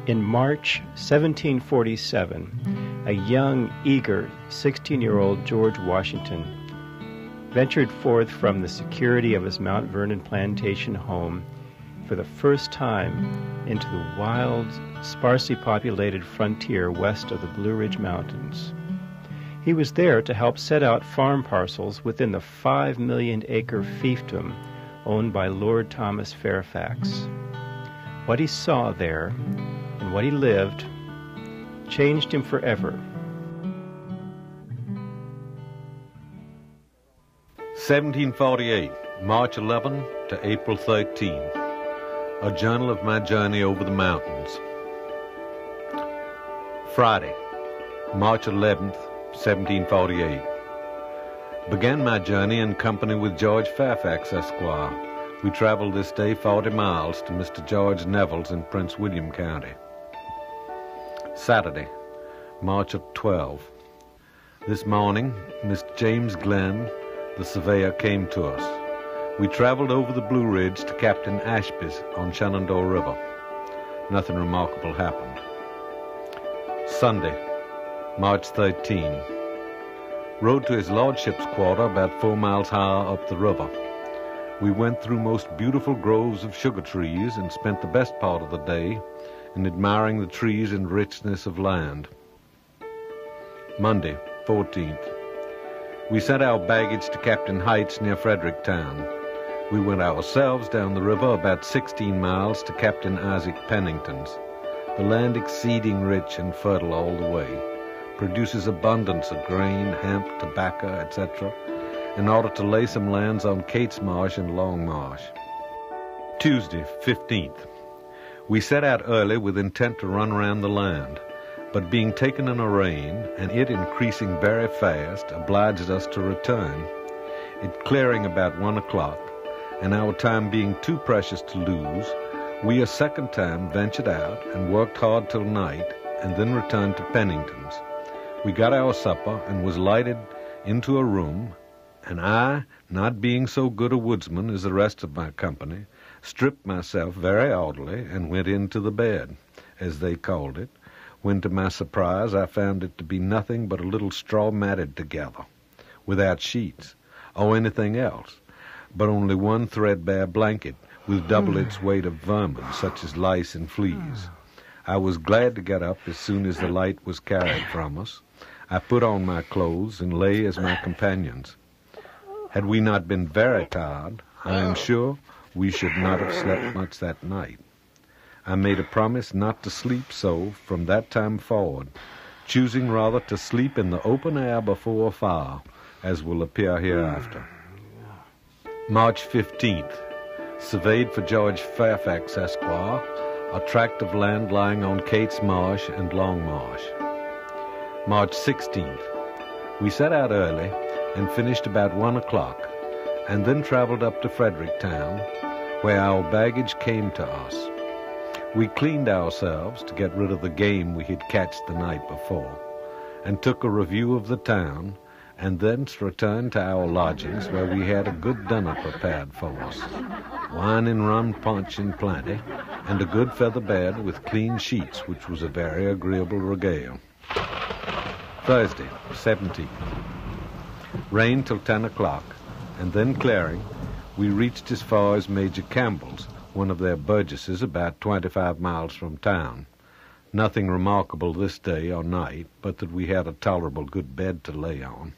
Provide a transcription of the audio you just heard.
In March 1747, a young, eager 16-year-old George Washington ventured forth from the security of his Mount Vernon plantation home for the first time into the wild, sparsely populated frontier west of the Blue Ridge Mountains. He was there to help set out farm parcels within the 5 million-acre fiefdom owned by Lord Thomas Fairfax. What he saw there and what he lived changed him forever. 1748, March 11 to April 13. A journal of my journey over the mountains. Friday, March 11th, 1748. Began my journey in company with George Fairfax, Esquire. We traveled this day 40 miles to Mr. George Neville's in Prince William County. Saturday, March 12. This morning, Mr. James Glenn, the surveyor, came to us. We traveled over the Blue Ridge to Captain Ashby's on Shenandoah River. Nothing remarkable happened. Sunday, March 13. Rode to his lordship's quarter about 4 miles higher up the river. We went through most beautiful groves of sugar trees and spent the best part of the day in admiring the trees and richness of land. Monday, 14th. We sent our baggage to Captain Heights near Fredericktown. We went ourselves down the river about 16 miles to Captain Isaac Pennington's. The land exceeding rich and fertile all the way, produces abundance of grain, hemp, tobacco, etc., in order to lay some lands on Kate's Marsh and Long Marsh. Tuesday, 15th. We set out early with intent to run around the land, but being taken in a rain, and it increasing very fast, obliged us to return. It clearing about 1 o'clock, and our time being too precious to lose, we a second time ventured out and worked hard till night, and then returned to Pennington's. We got our supper and was lighted into a room, and I, not being so good a woodsman as the rest of my company, stripped myself very orderly and went into the bed, as they called it, when to my surprise I found it to be nothing but a little straw matted together, without sheets or anything else, but only one threadbare blanket with double its weight of vermin, such as lice and fleas. I was glad to get up as soon as the light was carried from us. I put on my clothes and lay as my companions. Had we not been very tired, I am sure we should not have slept much that night. I made a promise not to sleep so from that time forward, choosing rather to sleep in the open air before a fire, as will appear hereafter. March 15th. Surveyed for George Fairfax, Esquire, a tract of land lying on Kate's Marsh and Long Marsh. March 16th. We set out early and finished about 1 o'clock, and then traveled up to Fredericktown, where our baggage came to us. We cleaned ourselves to get rid of the game we had catched the night before, and took a review of the town, and thence returned to our lodgings, where we had a good dinner prepared for us, wine and rum punch in plenty, and a good feather bed with clean sheets, which was a very agreeable regale. Thursday, 17th. Rain till 10 o'clock, and then clearing, we reached as far as Major Campbell's, one of their burgesses, about 25 miles from town. Nothing remarkable this day or night, but that we had a tolerable good bed to lay on.